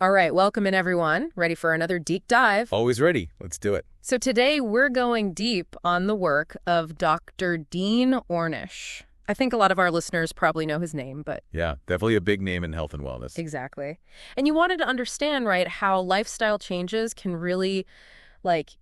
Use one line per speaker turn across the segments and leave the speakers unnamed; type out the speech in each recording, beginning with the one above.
All right, welcome in everyone. Ready for another deep dive?
Always ready. Let's do it.
So today we're going deep on the work of Dr. Dean Ornish. I think a lot of our listeners probably know his name, but...
Yeah, definitely a big name in health and wellness.
Exactly. And you wanted to understand, right, how lifestyle changes can really,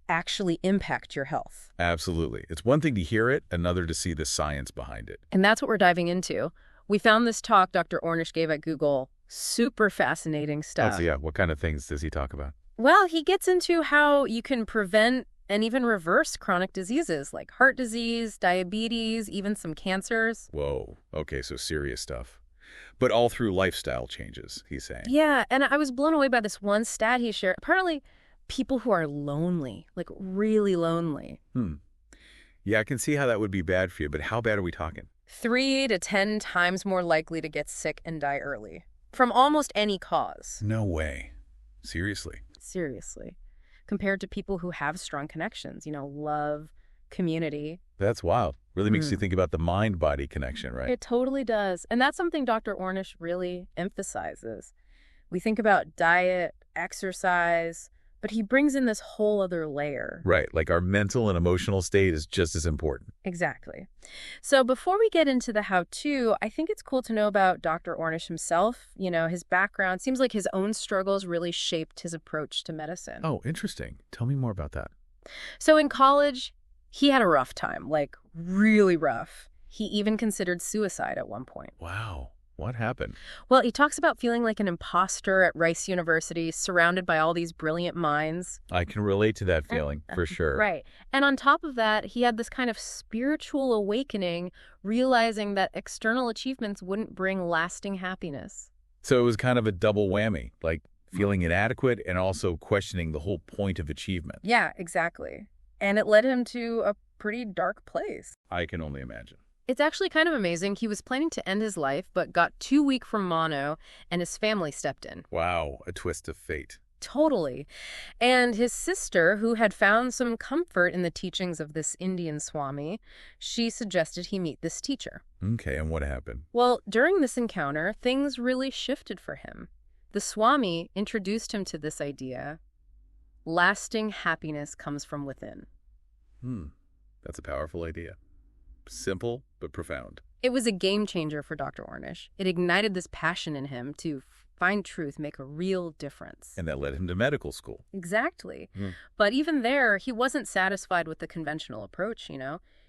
actually impact your health.
Absolutely. It's one thing to hear it, another to see the science behind it.
And that's what we're diving into. We found this talk Dr. Ornish gave at Google. Super fascinating stuff.
Yeah, what kind of things does he talk about?
Well, he gets into how you can prevent and even reverse chronic diseases like heart disease, diabetes, even some cancers.
Whoa. Okay, so serious stuff. But all through lifestyle changes, he's saying.
Yeah, and I was blown away by this one stat he shared. Apparently, people who are lonely, really lonely.
Yeah, I can see how that would be bad for you, but how bad are we talking?
3 to 10 times more likely to get sick and die early. From almost any cause.
No way. Seriously.
Seriously. Compared to people who have strong connections, love, community.
That's wild. Really makes you think about the mind-body connection, right?
It totally does. And that's something Dr. Ornish really emphasizes. We think about diet, exercise, but he brings in this whole other layer.
Right, like our mental and emotional state is just as important.
Exactly. So before we get into the how-to, I think it's cool to know about Dr. Ornish himself. His background. Seems like his own struggles really shaped his approach to medicine.
Oh, interesting. Tell me more about that.
So in college, he had a rough time, really rough. He even considered suicide at one point.
Wow. What happened?
Well, he talks about feeling like an imposter at Rice University, surrounded by all these brilliant minds.
I can relate to that feeling, for sure.
Right. And on top of that, he had this kind of spiritual awakening, realizing that external achievements wouldn't bring lasting happiness.
So it was kind of a double whammy, like feeling inadequate and also questioning the whole point of achievement.
Yeah, exactly. And it led him to a pretty dark place.
I can only imagine.
It's actually kind of amazing. He was planning to end his life, but got too weak from mono, and his family stepped in.
Wow, a twist of fate.
Totally. And his sister, who had found some comfort in the teachings of this Indian Swami, she suggested he meet this teacher.
Okay, and what happened?
Well, during this encounter, things really shifted for him. The Swami introduced him to this idea: lasting happiness comes from within.
That's a powerful idea. Simple, but profound.
It was a game changer for Dr. Ornish. It ignited this passion in him to find truth, make a real difference.
And that led him to medical school.
Exactly. But even there, he wasn't satisfied with the conventional approach,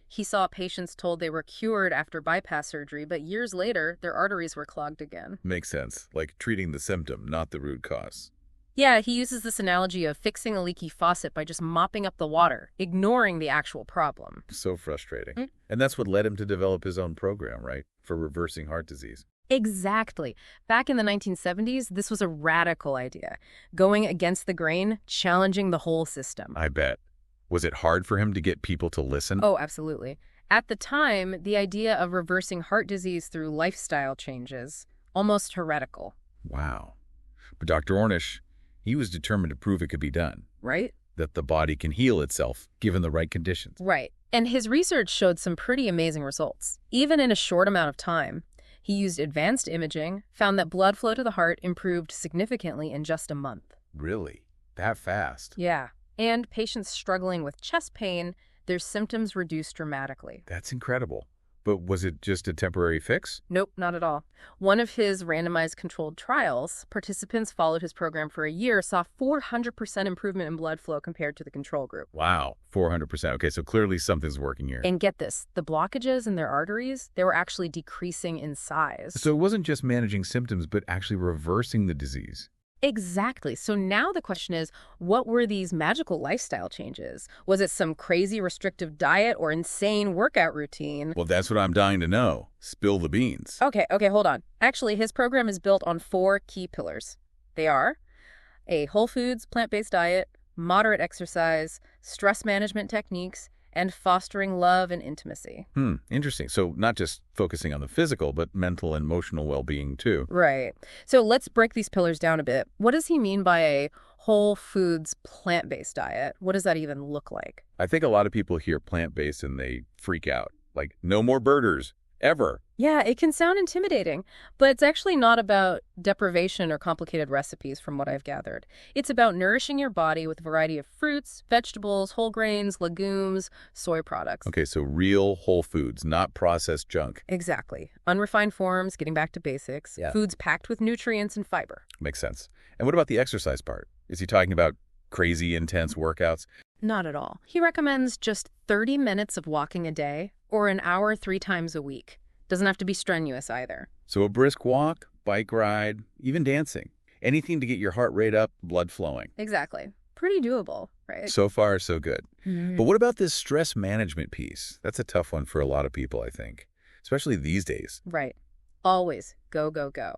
He saw patients told they were cured after bypass surgery, but years later, their arteries were clogged again.
Makes sense. Like treating the symptom, not the root cause.
Yeah, he uses this analogy of fixing a leaky faucet by just mopping up the water, ignoring the actual problem.
So frustrating. And that's what led him to develop his own program, right? For reversing heart disease.
Exactly. Back in the 1970s, this was a radical idea. Going against the grain, challenging the whole system.
I bet. Was it hard for him to get people to listen?
Oh, absolutely. At the time, the idea of reversing heart disease through lifestyle changes, almost heretical.
Wow. But Dr. Ornish, he was determined to prove it could be done.
Right?
That the body can heal itself, given the right conditions.
Right. And his research showed some pretty amazing results. Even in a short amount of time, he used advanced imaging, found that blood flow to the heart improved significantly in just a month.
Really? That fast?
Yeah. And patients struggling with chest pain, their symptoms reduced dramatically.
That's incredible. But was it just a temporary fix?
Nope, not at all. One of his randomized controlled trials, participants followed his program for a year, saw 400% improvement in blood flow compared to the control group.
Wow, 400%. Okay, so clearly something's working here.
And get this, the blockages in their arteries, they were actually decreasing in size.
So it wasn't just managing symptoms, but actually reversing the disease.
Exactly. So now the question is, what were these magical lifestyle changes? Was it some crazy restrictive diet or insane workout routine?
Well, that's what I'm dying to know. Spill the beans.
Okay, hold on. Actually, his program is built on 4 key pillars. They are a whole foods, plant-based diet, moderate exercise, stress management techniques, and fostering love and intimacy.
Interesting. So not just focusing on the physical, but mental and emotional well-being too.
Right. So let's break these pillars down a bit. What does he mean by a whole foods plant-based diet? What does that even look like?
I think a lot of people hear plant-based and they freak out. Like, no more burgers, ever.
Yeah, it can sound intimidating, but it's actually not about deprivation or complicated recipes from what I've gathered. It's about nourishing your body with a variety of fruits, vegetables, whole grains, legumes, soy products.
Okay, so real whole foods, not processed junk.
Exactly. Unrefined forms, getting back to basics.
Yeah.
Foods packed with nutrients and fiber.
Makes sense. And what about the exercise part? Is he talking about crazy, intense workouts?
Not at all. He recommends just 30 minutes of walking a day or an hour 3 times a week. Doesn't have to be strenuous either.
So a brisk walk, bike ride, even dancing. Anything to get your heart rate up, blood flowing.
Exactly. Pretty doable, right?
So far, so good. But what about this stress management piece? That's a tough one for a lot of people, I think, especially these days.
Right. Always go, go, go.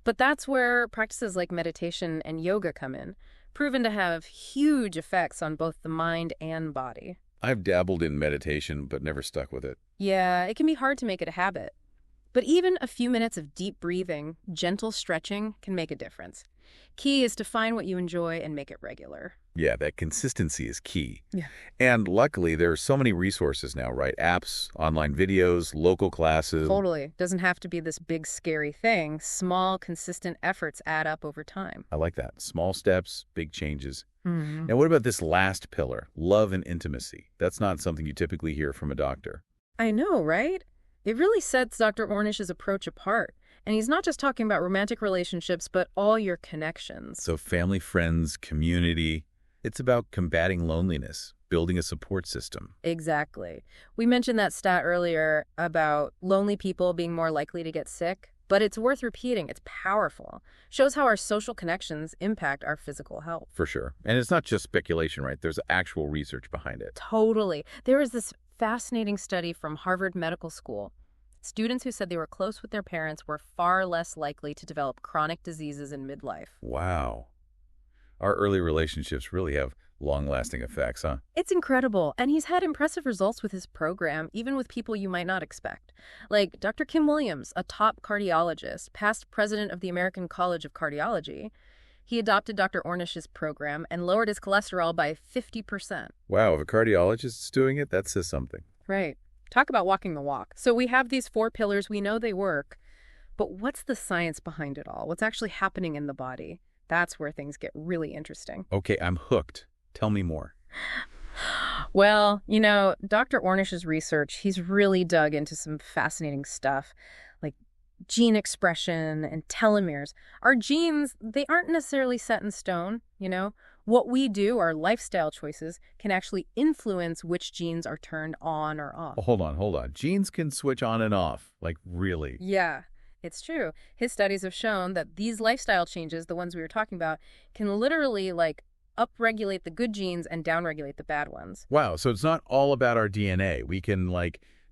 But that's where practices like meditation and yoga come in, proven to have huge effects on both the mind and body.
I've dabbled in meditation, but never stuck with it.
Yeah, it can be hard to make it a habit. But even a few minutes of deep breathing, gentle stretching can make a difference. Key is to find what you enjoy and make it regular.
Yeah, that consistency is key.
Yeah.
And luckily, there are so many resources now, right? Apps, online videos, local classes.
Totally. Doesn't have to be this big, scary thing. Small, consistent efforts add up over time.
I like that. Small steps, big changes. Now, what about this last pillar, love and intimacy? That's not something you typically hear from a doctor.
I know, right? It really sets Dr. Ornish's approach apart. And he's not just talking about romantic relationships, but all your connections.
So family, friends, community. It's about combating loneliness, building a support system.
Exactly. We mentioned that stat earlier about lonely people being more likely to get sick, but it's worth repeating. It's powerful. Shows how our social connections impact our physical health.
For sure. And it's not just speculation, right? There's actual research behind it.
Totally. There was this fascinating study from Harvard Medical School. Students who said they were close with their parents were far less likely to develop chronic diseases in midlife.
Wow. Our early relationships really have long-lasting effects, huh?
It's incredible, and he's had impressive results with his program, even with people you might not expect. Like Dr. Kim Williams, a top cardiologist, past president of the American College of Cardiology. He adopted Dr. Ornish's program and lowered his cholesterol by 50%.
Wow, if a cardiologist is doing it, that says something.
Right. Talk about walking the walk. So we have these 4 pillars. We know they work. But what's the science behind it all? What's actually happening in the body? That's where things get really interesting.
Okay, I'm hooked. Tell me more.
Well, Dr. Ornish's research, he's really dug into some fascinating stuff, like gene expression and telomeres. Our genes, they aren't necessarily set in stone, What we do, our lifestyle choices, can actually influence which genes are turned on or off.
Oh, hold on. Genes can switch on and off. Like, really?
Yeah, it's true. His studies have shown that these lifestyle changes, the ones we were talking about, can literally, upregulate the good genes and downregulate the bad ones.
Wow, so it's not all about our DNA. We can,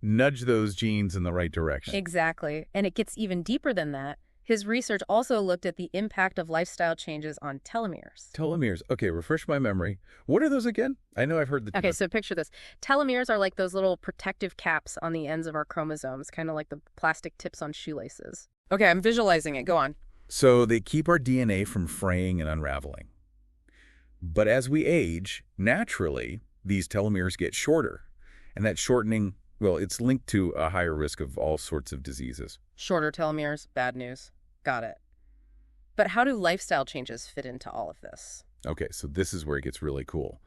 nudge those genes in the right direction.
Exactly. And it gets even deeper than that. His research also looked at the impact of lifestyle changes on telomeres.
Telomeres. Okay, refresh my memory. What are those again? I know I've heard the term.
Okay, so picture this. Telomeres are like those little protective caps on the ends of our chromosomes, kind of like the plastic tips on shoelaces. Okay, I'm visualizing it. Go on.
So they keep our DNA from fraying and unraveling. But as we age, naturally, these telomeres get shorter. And that shortening, well, it's linked to a higher risk of all sorts of diseases.
Shorter telomeres, bad news. Got it. But how do lifestyle changes fit into all of this?
Okay, so this is where it gets really cool.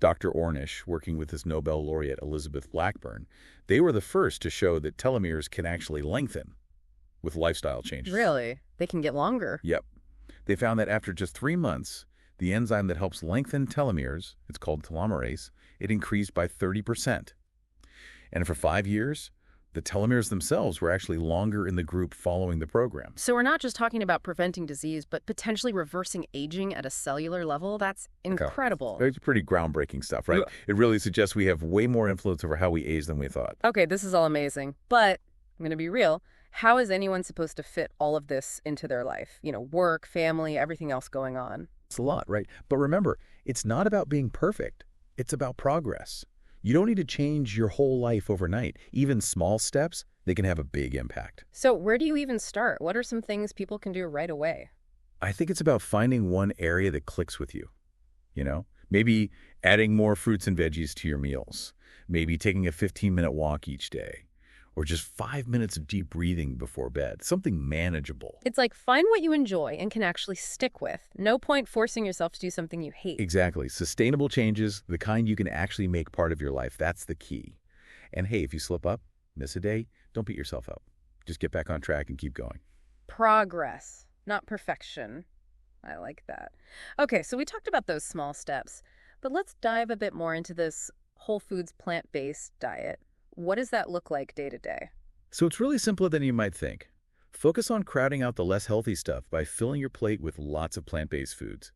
Dr. Ornish, working with his Nobel laureate Elizabeth Blackburn, they were the first to show that telomeres can actually lengthen with lifestyle changes.
Really? They can get longer?
Yep. They found that after just 3 months, the enzyme that helps lengthen telomeres, it's called telomerase, it increased by 30%. And for 5 years, the telomeres themselves were actually longer in the group following the program.
So we're not just talking about preventing disease, but potentially reversing aging at a cellular level? That's incredible.
It's pretty groundbreaking stuff, right? It really suggests we have way more influence over how we age than we thought.
Okay, this is all amazing. But I'm going to be real. How is anyone supposed to fit all of this into their life? Work, family, everything else going on.
It's a lot, right? But remember, it's not about being perfect. It's about progress. You don't need to change your whole life overnight. Even small steps, they can have a big impact.
So where do you even start? What are some things people can do right away?
I think it's about finding one area that clicks with you. Maybe adding more fruits and veggies to your meals. Maybe taking a 15-minute walk each day. or just 5 minutes of deep breathing before bed, something manageable.
It's like find what you enjoy and can actually stick with. No point forcing yourself to do something you hate.
Exactly. Sustainable changes, the kind you can actually make part of your life, that's the key. And hey, if you slip up, miss a day, don't beat yourself up. Just get back on track and keep going.
Progress, not perfection. I like that. Okay, so we talked about those small steps, but let's dive a bit more into this whole foods plant-based diet. What does that look like day to day?
So it's really simpler than you might think. Focus on crowding out the less healthy stuff by filling your plate with lots of plant-based foods.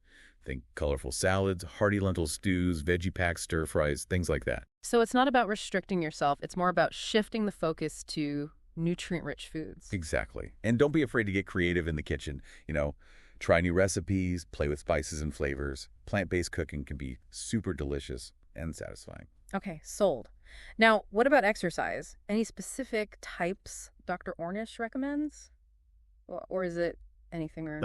Think colorful salads, hearty lentil stews, veggie packs, stir fries, things like that.
So it's not about restricting yourself, it's more about shifting the focus to nutrient-rich foods.
Exactly. And don't be afraid to get creative in the kitchen. Try new recipes, play with spices and flavors. Plant-based cooking can be super delicious and satisfying.
Okay, sold. Now, what about exercise? Any specific types Dr. Ornish recommends? Or is it anything or...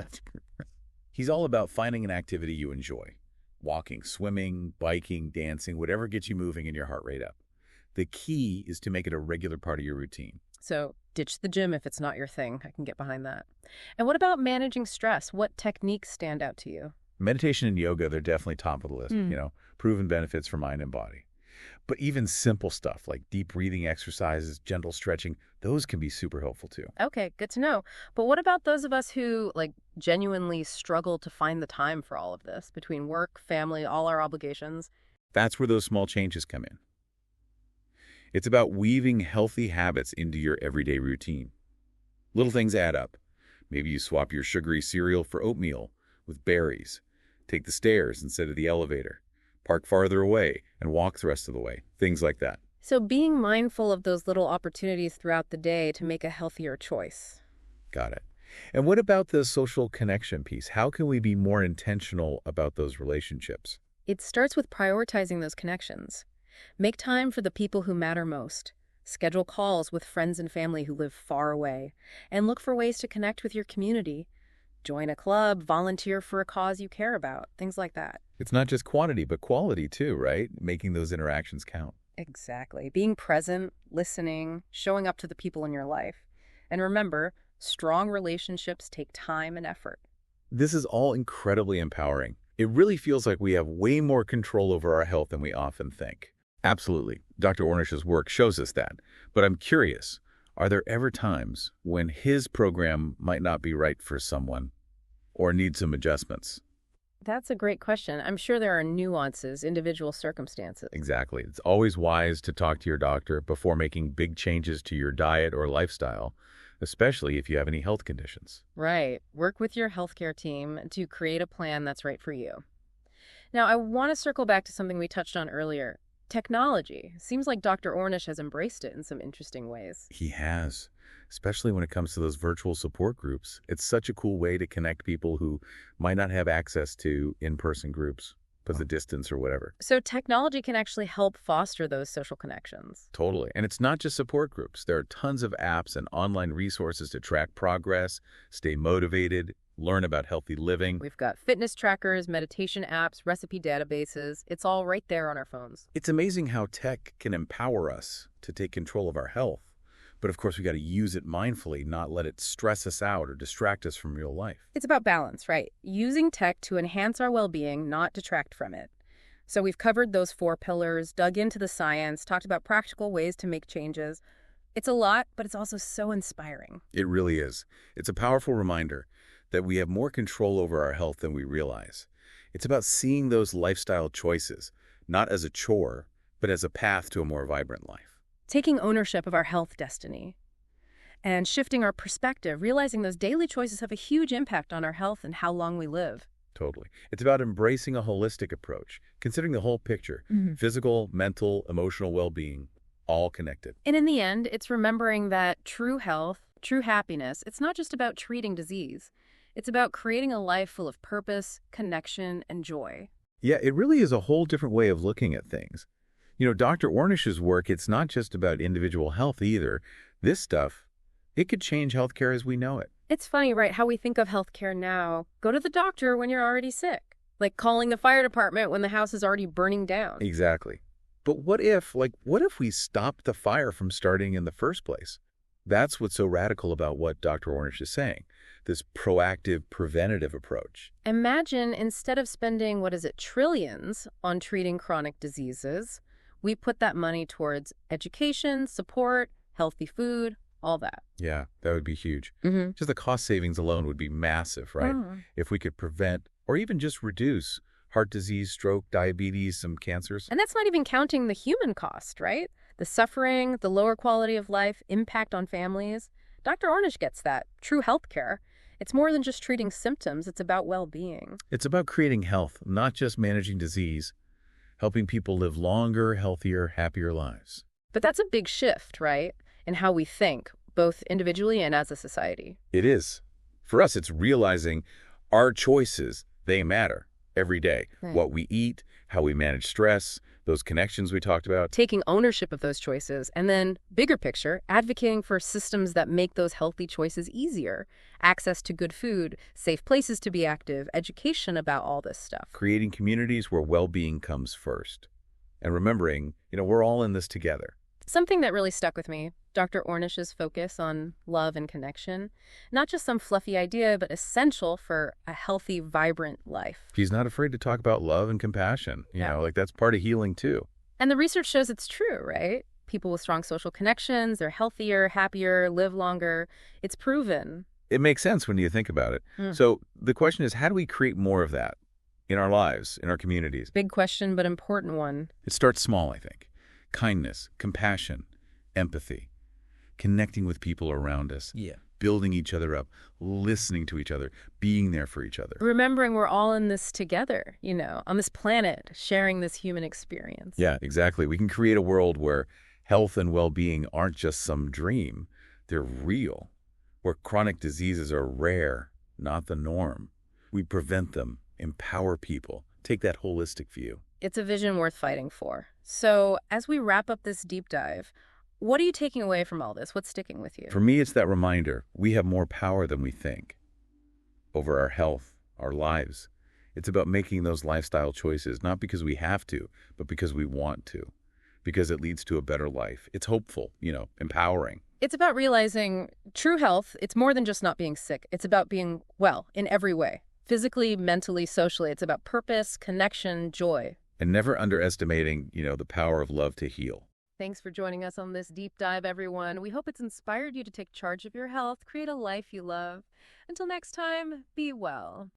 He's all about finding an activity you enjoy. Walking, swimming, biking, dancing, whatever gets you moving and your heart rate up. The key is to make it a regular part of your routine.
So ditch the gym if it's not your thing. I can get behind that. And what about managing stress? What techniques stand out to you?
Meditation and yoga, they're definitely top of the list, proven benefits for mind and body. But even simple stuff like deep breathing exercises, gentle stretching, those can be super helpful too.
Okay, good to know. But what about those of us who genuinely struggle to find the time for all of this between work, family, all our obligations?
That's where those small changes come in. It's about weaving healthy habits into your everyday routine. Little things add up. Maybe you swap your sugary cereal for oatmeal with berries. Take the stairs instead of the elevator. Park farther away and walk the rest of the way. Things like that.
So being mindful of those little opportunities throughout the day to make a healthier choice.
Got it. And what about the social connection piece? How can we be more intentional about those relationships?
It starts with prioritizing those connections. Make time for the people who matter most. Schedule calls with friends and family who live far away. And look for ways to connect with your community. Join a club, volunteer for a cause you care about, things like that.
It's not just quantity, but quality too, right? Making those interactions count.
Exactly. Being present, listening, showing up to the people in your life. And remember, strong relationships take time and effort.
This is all incredibly empowering. It really feels like we have way more control over our health than we often think. Absolutely. Dr. Ornish's work shows us that. But I'm curious, are there ever times when his program might not be right for someone or need some adjustments?
That's a great question. I'm sure there are nuances, individual circumstances.
Exactly. It's always wise to talk to your doctor before making big changes to your diet or lifestyle, especially if you have any health conditions.
Right. Work with your healthcare team to create a plan that's right for you. Now, I want to circle back to something we touched on earlier. Technology. Seems like Dr. Ornish has embraced it in some interesting ways.
He has, especially when it comes to those virtual support groups. It's such a cool way to connect people who might not have access to in-person groups because of distance or whatever.
So technology can actually help foster those social connections.
Totally. And it's not just support groups. There are tons of apps and online resources to track progress, stay motivated, learn about healthy living.
We've got fitness trackers, meditation apps, recipe databases. It's all right there on our phones.
It's amazing how tech can empower us to take control of our health. But of course, we got to use it mindfully, not let it stress us out or distract us from real life.
It's about balance, right? Using tech to enhance our well-being, not detract from it. So we've covered those 4 pillars, dug into the science, talked about practical ways to make changes. It's a lot, but it's also so inspiring.
It really is. It's a powerful reminder that we have more control over our health than we realize. It's about seeing those lifestyle choices, not as a chore, but as a path to a more vibrant life.
Taking ownership of our health destiny and shifting our perspective, realizing those daily choices have a huge impact on our health and how long we live.
Totally. It's about embracing a holistic approach, considering the whole picture, physical, mental, emotional well-being, all connected.
And in the end, it's remembering that true health, true happiness, it's not just about treating disease. It's about creating a life full of purpose, connection, and joy.
Yeah, it really is a whole different way of looking at things. Dr. Ornish's work, it's not just about individual health either. This stuff, it could change healthcare as we know it.
It's funny, right, how we think of healthcare now. Go to the doctor when you're already sick. Like calling the fire department when the house is already burning down.
Exactly. But what if we stopped the fire from starting in the first place? That's what's so radical about what Dr. Ornish is saying, this proactive, preventative approach.
Imagine instead of spending, what is it, trillions on treating chronic diseases, we put that money towards education, support, healthy food, all that.
Yeah, that would be huge.
Mm-hmm.
Just the cost savings alone would be massive, right? If we could prevent or even just reduce heart disease, stroke, diabetes, some cancers.
And that's not even counting the human cost, right? The suffering, the lower quality of life, impact on families. Dr. Ornish gets that. True health care. It's more than just treating symptoms. It's about well-being.
It's about creating health, not just managing disease, helping people live longer, healthier, happier lives.
But that's a big shift, right? In how we think, both individually and as a society.
It is. For us, it's realizing our choices, they matter every day.
Right.
What we eat, how we manage stress, those connections we talked about.
Taking ownership of those choices, and then, bigger picture, advocating for systems that make those healthy choices easier. Access to good food, safe places to be active, education about all this stuff.
Creating communities where well-being comes first. And remembering, we're all in this together.
Something that really stuck with me, Dr. Ornish's focus on love and connection. Not just some fluffy idea, but essential for a healthy, vibrant life.
He's not afraid to talk about love and compassion. That's part of healing too.
And the research shows it's true, right? People with strong social connections, they're healthier, happier, live longer. It's proven.
It makes sense when you think about it. So the question is, how do we create more of that in our lives, in our communities?
Big question, but important one.
It starts small, I think. Kindness, compassion, empathy, connecting with people around us, building each other up, listening to each other, being there for each other.
Remembering we're all in this together, on this planet, sharing this human experience.
Yeah, exactly. We can create a world where health and well-being aren't just some dream. They're real, where chronic diseases are rare, not the norm. We prevent them, empower people, take that holistic view.
It's a vision worth fighting for. So, as we wrap up this deep dive, what are you taking away from all this? What's sticking with you?
For me, it's that reminder we have more power than we think over our health, our lives. It's about making those lifestyle choices, not because we have to, but because we want to, because it leads to a better life. It's hopeful, empowering.
It's about realizing true health, it's more than just not being sick. It's about being well in every way. Physically, mentally, socially. It's about purpose, connection, joy.
And never underestimating, the power of love to heal.
Thanks for joining us on this deep dive, everyone. We hope it's inspired you to take charge of your health, create a life you love. Until next time, be well.